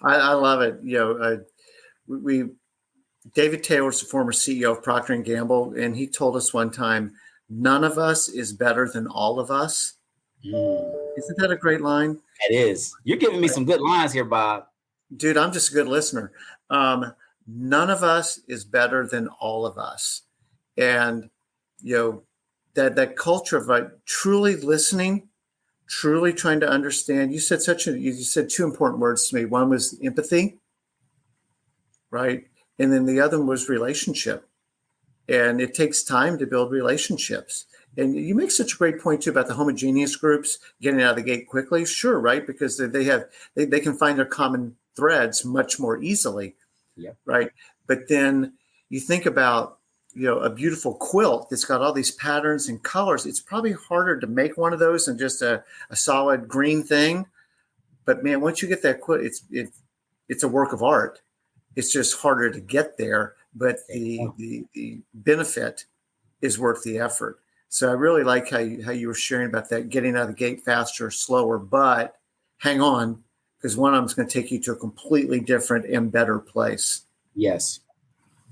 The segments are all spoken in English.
I love it. We David Taylor's the former CEO of Procter and Gamble, and he told us one time, "None of us is better than all of us." Isn't that a great line? It is. You're giving me some good lines here, Bob. Dude, I'm just a good listener. None of us is better than all of us, and that culture of truly listening, truly trying to understand. You said two important words to me. One was empathy, right? And then the other one was relationship. And it takes time to build relationships. And you make such a great point too about the homogeneous groups getting out of the gate quickly. Sure, right? Because they can find their common threads much more easily. Yeah. Right. But then you think about, a beautiful quilt that's got all these patterns and colors. It's probably harder to make one of those than just a solid green thing. But man, once you get that quilt, it's a work of art. It's just harder to get there, but the benefit is worth the effort. So I really like how you were sharing about that, getting out of the gate faster, slower, but hang on, because one of them is going to take you to a completely different and better place. Yes.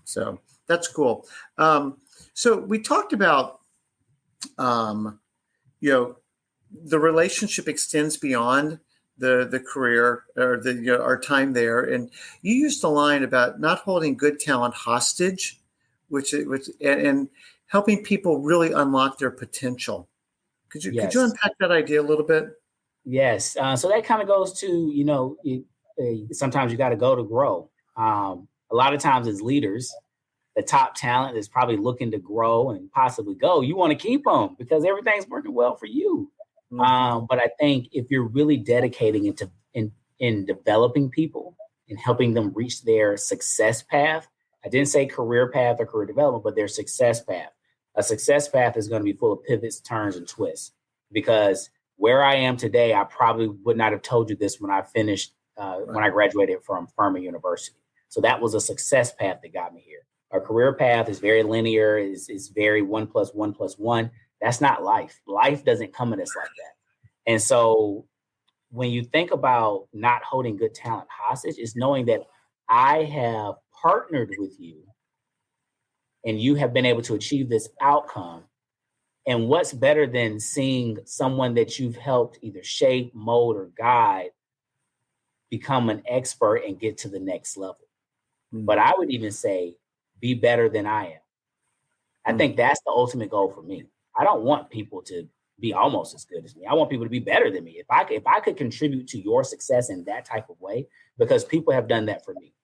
So that's cool. So we talked about, the relationship extends beyond the career or our time there. And you used a line about not holding good talent hostage, which and helping people really unlock their potential. Could you unpack that idea a little bit? Yes. So that kind of goes to, sometimes you got to go to grow. A lot of times as leaders, the top talent is probably looking to grow and possibly go. You want to keep them because everything's working well for you. Mm-hmm. But I think if you're really dedicating in developing people and helping them reach their success path, I didn't say career path or career development, but their success path. A success path is going to be full of pivots, turns, and twists. Because where I am today, I probably would not have told you this when I finished, when I graduated from Furman University. So that was a success path that got me here. A career path is very linear, is very 1 + 1 + 1. That's not life. Life doesn't come at us like that. And so when you think about not holding good talent hostage, it's knowing that I have partnered with you and you have been able to achieve this outcome. And what's better than seeing someone that you've helped either shape, mold, or guide become an expert and get to the next level? Mm-hmm. But I would even say, be better than I am. I think that's the ultimate goal for me. I don't want people to be almost as good as me. I want people to be better than me. If I could contribute to your success in that type of way, because people have done that for me.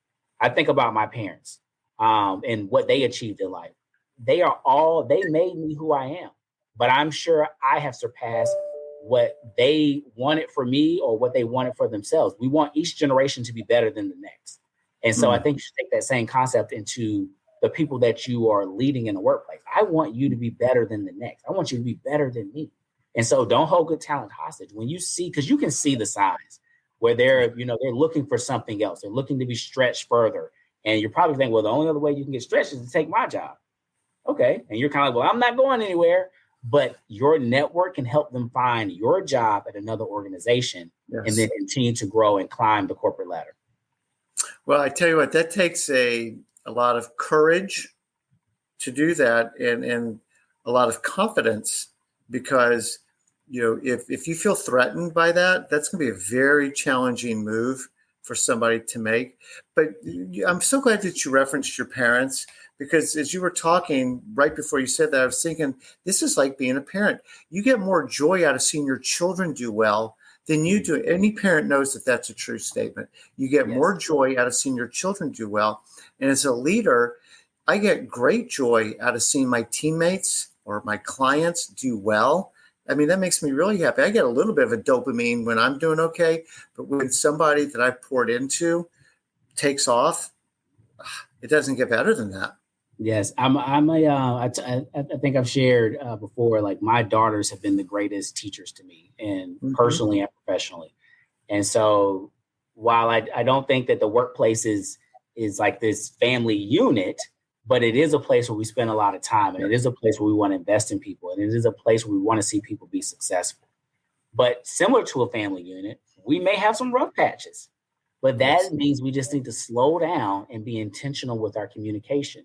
I think about my parents and what they achieved in life. They made me who I am, but I'm sure I have surpassed what they wanted for me or what they wanted for themselves. We want each generation to be better than the next. And so I think you should take that same concept into the people that you are leading in the workplace. I want you to be better than the next. I want you to be better than me. And so don't hold good talent hostage. When you see, because you can see the signs where they're looking for something else. They're looking to be stretched further. And you're probably thinking, well, the only other way you can get stretched is to take my job. Okay. And you're kind of like, well, I'm not going anywhere. But your network can help them find your job at another organization and then continue to grow and climb the corporate ladder. Well, I tell you what, that takes a lot of courage to do that and a lot of confidence, because if you feel threatened by that, that's going to be a very challenging move for somebody to make. But I'm so glad that you referenced your parents, because as you were talking right before you said that, I was thinking, this is like being a parent. You get more joy out of seeing your children do well than you do. Any parent knows that that's a true statement. You get more joy out of seeing your children do well. And as a leader, I get great joy out of seeing my teammates or my clients do well. I mean, that makes me really happy. I get a little bit of a dopamine when I'm doing okay, but when somebody that I've poured into takes off, it doesn't get better than that. Yes, I think I've shared before, like my daughters have been the greatest teachers to me, and personally and professionally. And so while I don't think that the workplace is like this family unit, but it is a place where we spend a lot of time, and it is a place where we want to invest in people, and it is a place where we want to see people be successful. But similar to a family unit, we may have some rough patches. But that means we just need to slow down and be intentional with our communication.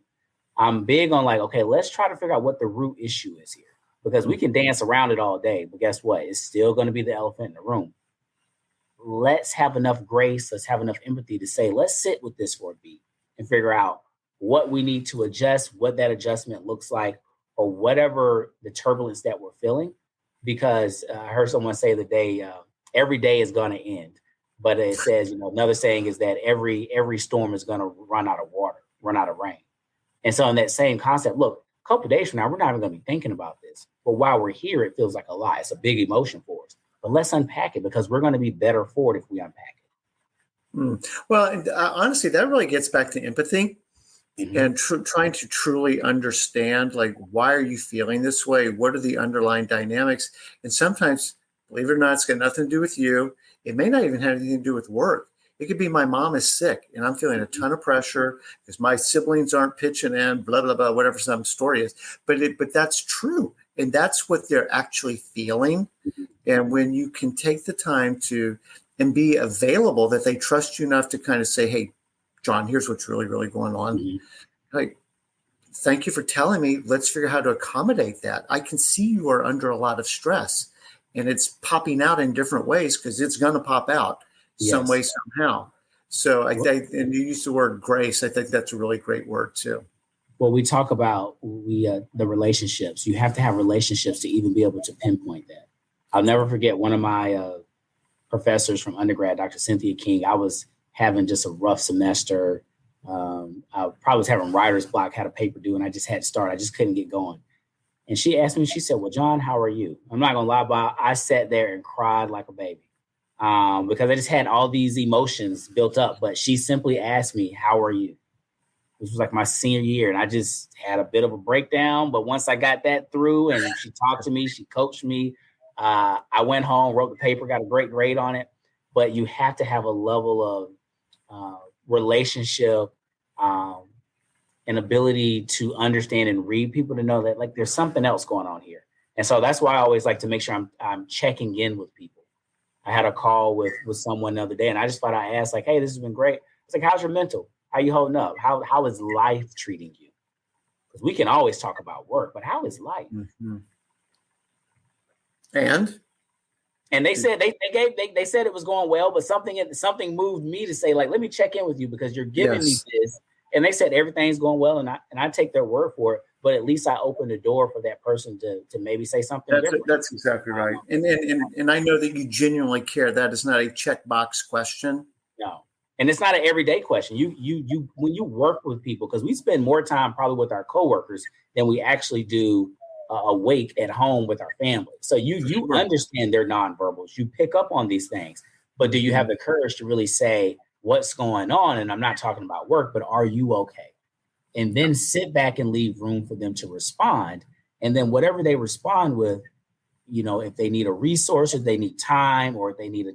I'm big on like, okay, let's try to figure out what the root issue is here, because we can dance around it all day, but guess what? It's still going to be the elephant in the room. Let's have enough grace. Let's have enough empathy to say, let's sit with this for a beat and figure out what we need to adjust, what that adjustment looks like, or whatever the turbulence that we're feeling. Because I heard someone say that every day is going to end. But it says, another saying is that every storm is going to run out of water, run out of rain. And so in that same concept, look, a couple of days from now, we're not even going to be thinking about this. But while we're here, it feels like a lot. It's a big emotion for us. But let's unpack it, because we're going to be better for it if we unpack it. Well, honestly, that really gets back to empathy and trying to truly understand, like, why are you feeling this way? What are the underlying dynamics? And sometimes, believe it or not, it's got nothing to do with you. It may not even have anything to do with work. It could be my mom is sick and I'm feeling a ton of pressure because my siblings aren't pitching in, blah, blah, blah, whatever some story is. But that's true. And that's what they're actually feeling. And when you can take the time to and be available, that they trust you enough to kind of say, hey, John, here's what's really, really going on. Like, thank you for telling me. Let's figure out how to accommodate that. I can see you are under a lot of stress and it's popping out in different ways, because it's going to pop out some way, somehow. So and you use the word grace. I think that's a really great word too. Well, we talk about the relationships. You have to have relationships to even be able to pinpoint that. I'll never forget one of my professors from undergrad, Dr. Cynthia King. I was having just a rough semester. I probably was having writer's block, had a paper due, and I just had to start. I just couldn't get going. And she asked me, she said, well, John, how are you? I'm not going to lie about it. I sat there and cried like a baby because I just had all these emotions built up. But she simply asked me, how are you? This was like my senior year, and I just had a bit of a breakdown. But once I got that through and she talked to me, she coached me, I went home, wrote the paper, got a great grade on it. But you have to have a level of relationship and ability to understand and read people to know that, like, there's something else going on here. And so that's why I always like to make sure I'm checking in with people. I had a call with someone the other day, and I just thought I asked, like, hey, this has been great. It's like, how's your mental? How you holding up? How is life treating you? Because we can always talk about work, but how is life? And they said they said it was going well, but something moved me to say, like, let me check in with you because you're giving me this. And they said everything's going well, and I take their word for it. But at least I opened the door for that person to maybe say something different. That's exactly right. And I know that you genuinely care. That is not a checkbox question. No. And it's not an everyday question. You when you work with people, because we spend more time probably with our coworkers than we actually do awake at home with our family. So you understand their nonverbals. You pick up on these things. But do you have the courage to really say what's going on? And I'm not talking about work, but are you okay? And then sit back and leave room for them to respond. And then whatever they respond with, if they need a resource, if they need time, or if they need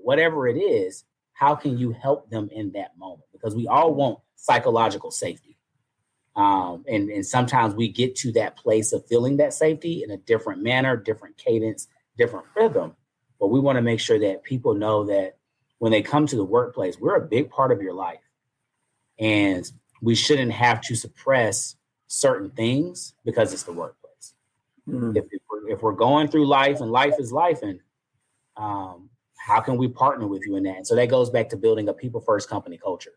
whatever it is, how can you help them in that moment? Because we all want psychological safety. And sometimes we get to that place of feeling that safety in a different manner, different cadence, different rhythm. But we want to make sure that people know that when they come to the workplace, we're a big part of your life. And we shouldn't have to suppress certain things because it's the workplace. If we're going through life and life is life, and how can we partner with you in that? And so that goes back to building a people first company culture.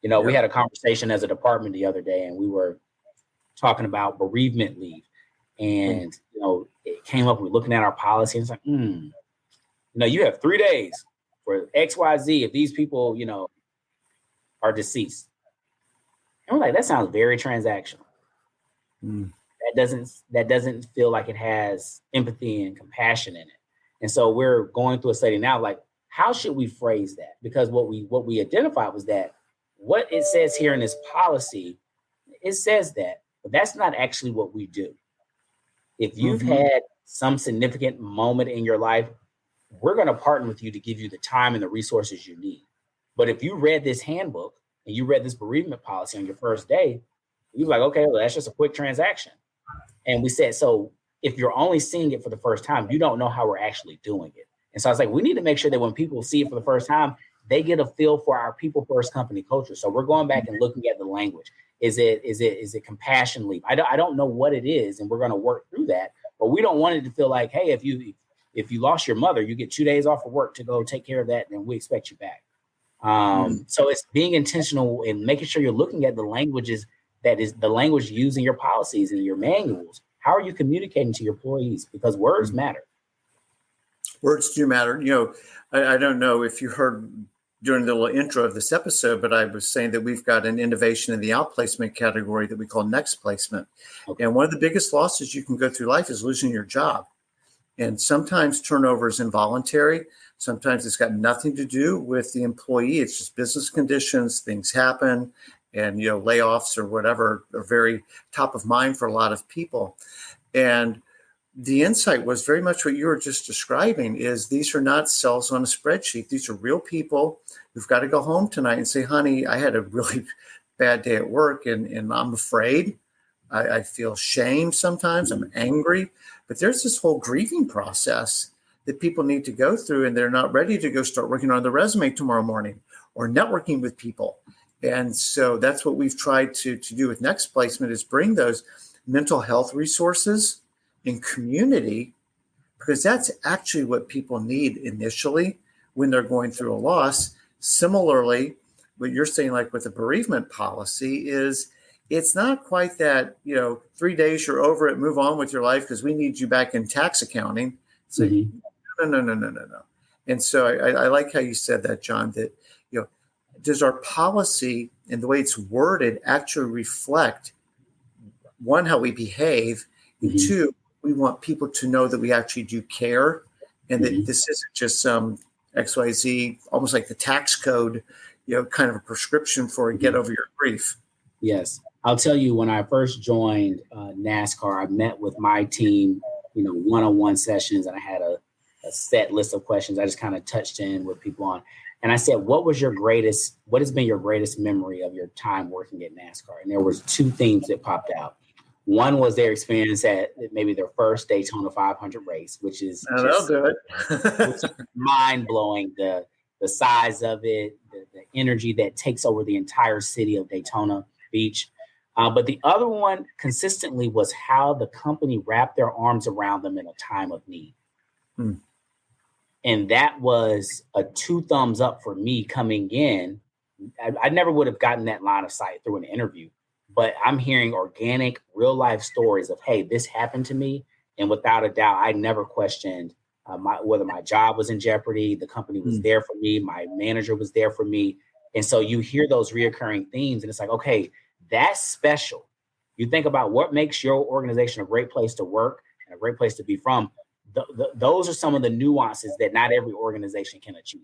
We had a conversation as a department the other day, and we were talking about bereavement leave. And, it came up, we're looking at our policy, and it's like, you have 3 days for XYZ if these people, are deceased. And we're like, that sounds very transactional. That doesn't feel like it has empathy and compassion in it. And so we're going through a study now, like, how should we phrase that? Because what we identified was that what it says here in this policy, it says that, but that's not actually what we do. If you've had some significant moment in your life, we're going to partner with you to give you the time and the resources you need. But if you read this handbook and you read this bereavement policy on your first day, you're like, okay, well, that's just a quick transaction. And we said, so if you're only seeing it for the first time, you don't know how we're actually doing it. And so I was like, we need to make sure that when people see it for the first time, they get a feel for our people first company culture. So we're going back and looking at the language. Is it compassion leap? I don't know what it is, and we're going to work through that. But we don't want it to feel like, hey, if you lost your mother, you get 2 days off of work to go take care of that, and we expect you back. So it's being intentional and making sure you're looking at the languages that is the language used in your policies and your manuals. How are you communicating to your employees? Because words matter. Words do matter. I don't know if you heard during the little intro of this episode, but I was saying that we've got an innovation in the outplacement category that we call next placement. Okay. And one of the biggest losses you can go through life is losing your job. And sometimes turnover is involuntary. Sometimes it's got nothing to do with the employee. It's just business conditions, things happen, and layoffs or whatever are very top of mind for a lot of people. And the insight was very much what you were just describing, is these are not cells on a spreadsheet. These are real people who've got to go home tonight and say, honey, I had a really bad day at work and I'm afraid. I feel shame sometimes. I'm angry. But there's this whole grieving process that people need to go through, and they're not ready to go start working on the resume tomorrow morning or networking with people. And so that's what we've tried to do with Next Placement, is bring those mental health resources in community, because that's actually what people need initially when they're going through a loss. Similarly, what you're saying, like with the bereavement policy, is it's not quite that, 3 days you're over it, move on with your life because we need you back in tax accounting. It's like, no. And so I like how you said that, John, that, does our policy and the way it's worded actually reflect, one, how we behave, and two, we want people to know that we actually do care, and that this isn't just some XYZ, almost like the tax code, kind of a prescription for get over your grief. Yes. I'll tell you, when I first joined NASCAR, I met with my team, one-on-one sessions, and I had a set list of questions I just kind of touched in with people on. And I said, what has been your greatest memory of your time working at NASCAR? And there was two themes that popped out. One was their experience at maybe their first Daytona 500 race, which is just do it. mind-blowing, the size of it, the energy that takes over the entire city of Daytona Beach. But the other one consistently was how the company wrapped their arms around them in a time of need. And that was a 2 thumbs up for me coming in. I never would have gotten that line of sight through an interview, but I'm hearing organic, real life stories of, hey, this happened to me. And without a doubt, I never questioned whether my job was in jeopardy. The company was there for me. My manager was there for me. And so you hear those reoccurring themes, and it's like, okay, that's special. You think about what makes your organization a great place to work and a great place to be from. Those are some of the nuances that not every organization can achieve.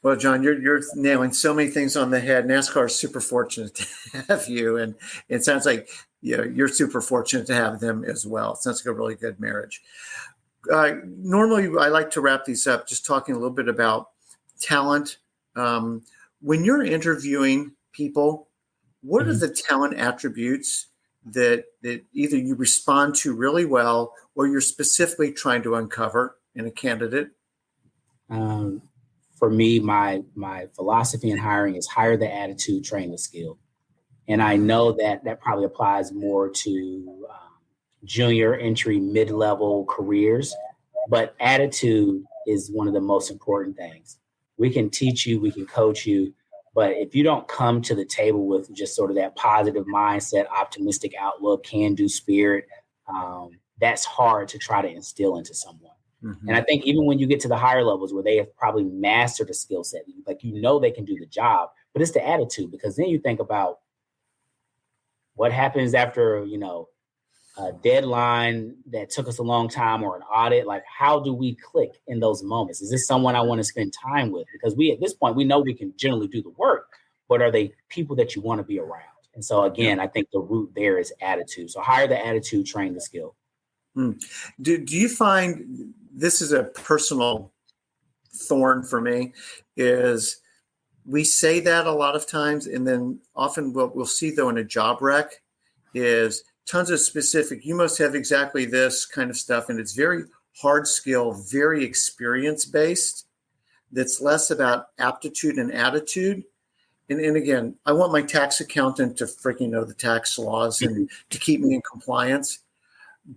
Well, John, you're nailing so many things on the head. NASCAR is super fortunate to have you, and it sounds like you're super fortunate to have them as well. It sounds like a really good marriage. Normally, I like to wrap these up just talking a little bit about talent. When you're interviewing people, what are the talent attributes that either you respond to really well or you're specifically trying to uncover in a candidate? For me, my philosophy in hiring is hire the attitude, train the skill. And I know that probably applies more to junior entry, mid-level careers, but attitude is one of the most important things. We can teach you, we can coach you, but if you don't come to the table with just sort of that positive mindset, optimistic outlook, can-do spirit, that's hard to try to instill into someone. And I think even when you get to the higher levels where they have probably mastered a skill set, like they can do the job, but it's the attitude, because then you think about what happens after, a deadline that took us a long time or an audit. Like, how do we click in those moments? Is this someone I want to spend time with? Because at this point, we know we can generally do the work, but are they people that you want to be around? And so again, I think the root there is attitude. So hire the attitude, train the skill. Do you find, this is a personal thorn for me, is we say that a lot of times, and then often what we'll see though in a job rec is tons of specific, you must have exactly this kind of stuff. And it's very hard skill, very experience based. that's less about aptitude and attitude. And again, I want my tax accountant to freaking know the tax laws and to keep me in compliance.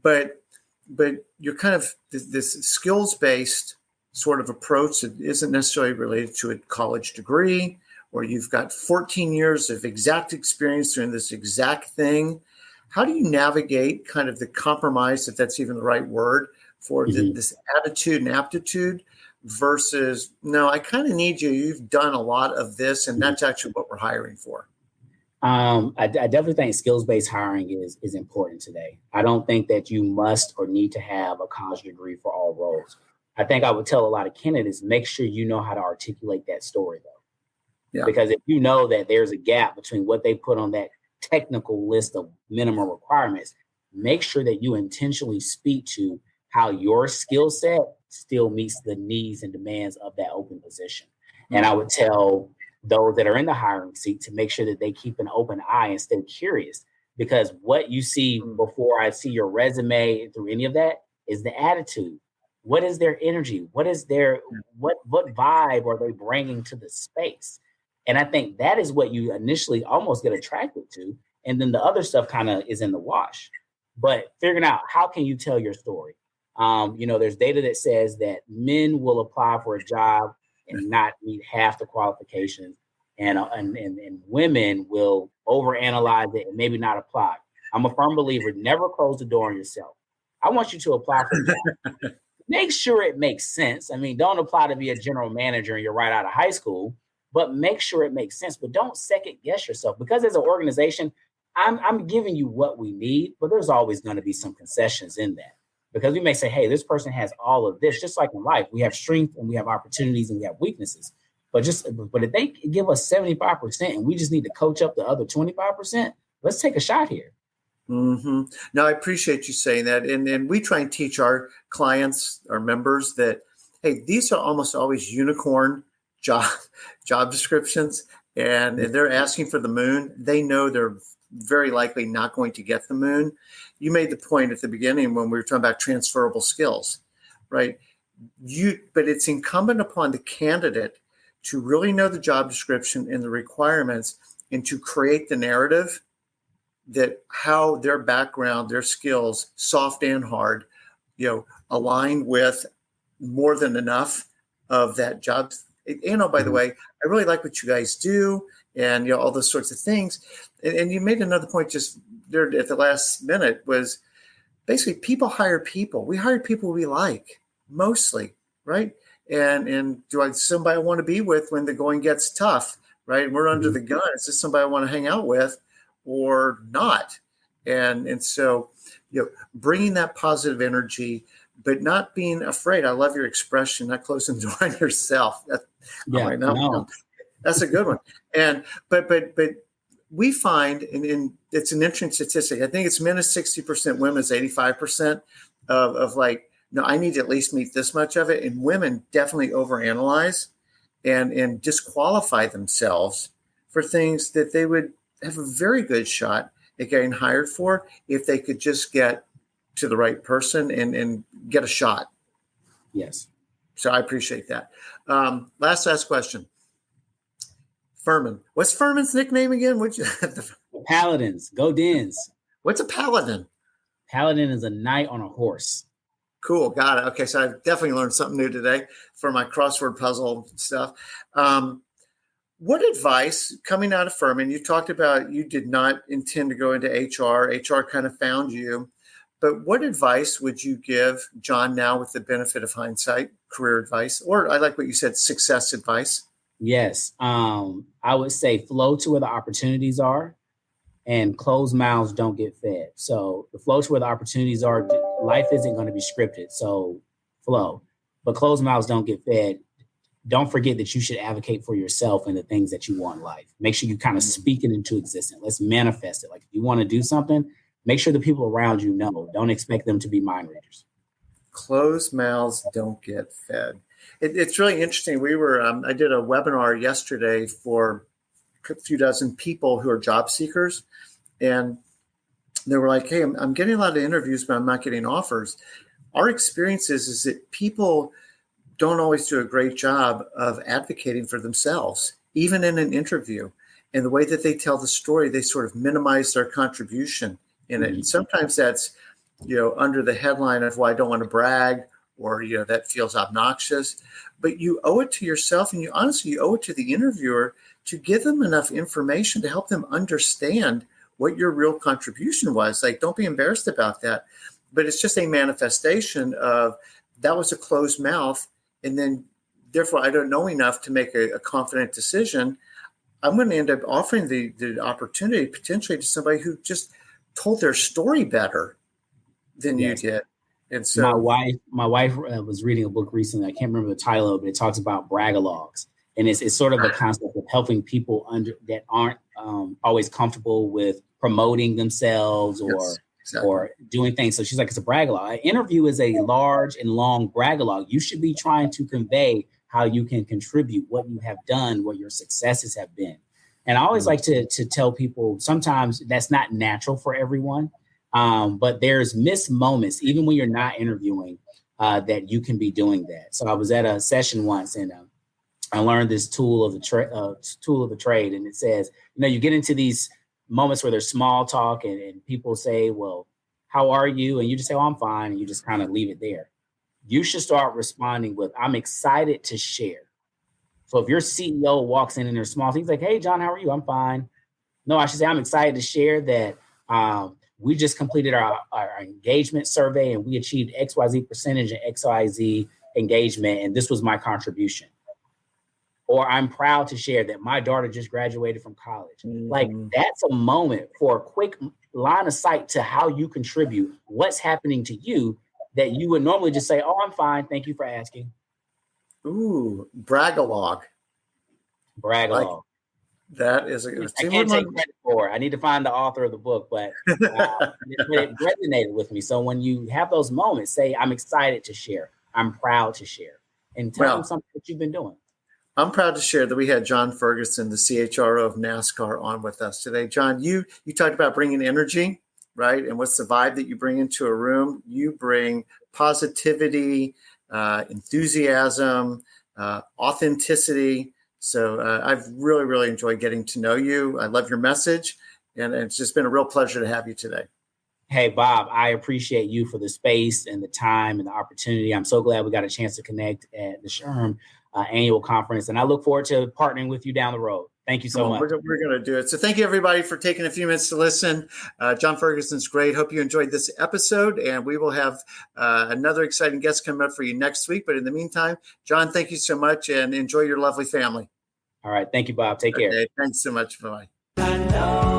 But you're kind of this skills-based sort of approach that isn't necessarily related to a college degree, or you've got 14 years of exact experience doing this exact thing. How do you navigate kind of the compromise, if that's even the right word, for this attitude and aptitude versus, no, I kind of need you. You've done a lot of this, and that's actually what we're hiring for. I definitely think skills-based hiring is important today. I don't think that you must or need to have a college degree for all roles. I think I would tell a lot of candidates, make sure you know how to articulate that story, though. Yeah. Because if you know that there's a gap between what they put on that technical list of minimum requirements, make sure that you intentionally speak to how your skill set still meets the needs and demands of that open position. And I would tell those that are in the hiring seat to make sure that they keep an open eye and stay curious, because what you see before I see your resume through any of that is the attitude. What is their energy? What is their, what vibe are they bringing to the space? And I think that is what you initially almost get attracted to. And then the other stuff kind of is in the wash. But figuring out how can you tell your story? There's data that says that men will apply for a job and not meet half the qualifications. And women will overanalyze it and maybe not apply. I'm a firm believer, never close the door on yourself. I want you to apply for a job. Make sure it makes sense. I mean, don't apply to be a general manager and you're right out of high school, but make sure it makes sense. But don't second guess yourself, because as an organization, I'm giving you what we need, but there's always going to be some concessions in that. Because we may say, hey, this person has all of this, just like in life. We have strength and we have opportunities and we have weaknesses. But if they give us 75% and we just need to coach up the other 25%, let's take a shot here. Mm-hmm. No, I appreciate you saying that. And we try and teach our clients, our members, that, hey, these are almost always unicorn job descriptions. And they're asking for the moon. They know they're very likely not going to get the moon. You made the point at the beginning when we were talking about transferable skills, right? But it's incumbent upon the candidate to really know the job description and the requirements, and to create the narrative that how their background, their skills, soft and hard, align with more than enough of that job. By the way, I really like what you guys do, and all those sorts of things. And you made another point just there at the last minute, was basically people hire people. We hire people we like, mostly, right? And do I somebody I want to be with when the going gets tough, right? And we're under the gun. Is this somebody I want to hang out with or not? And so, bringing that positive energy, but not being afraid. I love your expression, not closing the door on yourself. That's a good one. And but we find, and it's an interesting statistic. I think it's men is 60%, women is 85% of like, no, I need to at least meet this much of it. And women definitely overanalyze and disqualify themselves for things that they would have a very good shot at getting hired for if they could just get to the right person and get a shot. Yes. So I appreciate that. Last question. Furman. What's Furman's nickname again? Paladins. Go Dens. What's a paladin? Paladin is a knight on a horse. Cool. Got it. Okay. So I've definitely learned something new today for my crossword puzzle stuff. What advice coming out of Furman, you talked about you did not intend to go into HR. HR kind of found you. But what advice would you give John now with the benefit of hindsight, career advice, or I like what you said, success advice? Yes. I would say flow to where the opportunities are, and closed mouths don't get fed. So the flow to where the opportunities are, life isn't going to be scripted. So flow, but closed mouths don't get fed. Don't forget that you should advocate for yourself and the things that you want in life. Make sure you kind of speak it into existence. Let's manifest it. Like if you want to do something, make sure the people around you know. Don't expect them to be mind readers. Closed mouths don't get fed. It's really interesting. We were, I did a webinar yesterday for a few dozen people who are job seekers. And they were like, hey, I'm getting a lot of interviews, but I'm not getting offers. Our experience is that people don't always do a great job of advocating for themselves, even in an interview. And the way that they tell the story, they sort of minimize their contribution in it. And sometimes that's, under the headline of, well, I don't want to brag, or, that feels obnoxious. But you owe it to yourself, and you owe it to the interviewer to give them enough information to help them understand what your real contribution was. Like, don't be embarrassed about that. But it's just a manifestation of that was a closed mouth. And then, therefore, I don't know enough to make a confident decision. I'm going to end up offering the opportunity potentially to somebody who just told their story better than you did. And so my wife was reading a book recently. I can't remember the title of it, but it talks about bragalogs. And it's sort of a concept of helping people that aren't always comfortable with promoting themselves or doing things. So she's like, it's a bragalog. An interview is a large and long bragalog. You should be trying to convey how you can contribute, what you have done, what your successes have been. And I always like to tell people, sometimes that's not natural for everyone, but there's missed moments, even when you're not interviewing, that you can be doing that. So I was at a session once, and I learned this tool of the trade, and it says, you get into these moments where there's small talk, and people say, well, how are you? And you just say, oh, I'm fine. And you just kind of leave it there. You should start responding with, I'm excited to share. So if your CEO walks in and there's small things like, hey, John, how are you? I'm fine. No, I should say, I'm excited to share that we just completed our engagement survey, and we achieved XYZ percentage and XYZ engagement. And this was my contribution. Or I'm proud to share that my daughter just graduated from college. Like, that's a moment for a quick line of sight to how you contribute, what's happening to you, that you would normally just say, oh, I'm fine. Thank you for asking. Ooh, bragalog. Bragalog. That is I can't take credit for it. I need to find the author of the book, but it resonated with me. So when you have those moments, say, I'm excited to share. I'm proud to share. And tell them something that you've been doing. I'm proud to share that we had John Ferguson, the CHRO of NASCAR, on with us today. John, you talked about bringing energy, right? And what's the vibe that you bring into a room? You bring positivity, enthusiasm, authenticity. So I've really, really enjoyed getting to know you. I love your message, and it's just been a real pleasure to have you today. Hey, Bob, I appreciate you for the space and the time and the opportunity. I'm so glad we got a chance to connect at the SHRM annual conference, and I look forward to partnering with you down the road. Thank you so much. We're going to do it. So thank you, everybody, for taking a few minutes to listen. John Ferguson's great. Hope you enjoyed this episode, and we will have another exciting guest coming up for you next week. But in the meantime, John, thank you so much, and enjoy your lovely family. All right. Thank you, Bob. Take care. Thanks so much. Bye-bye.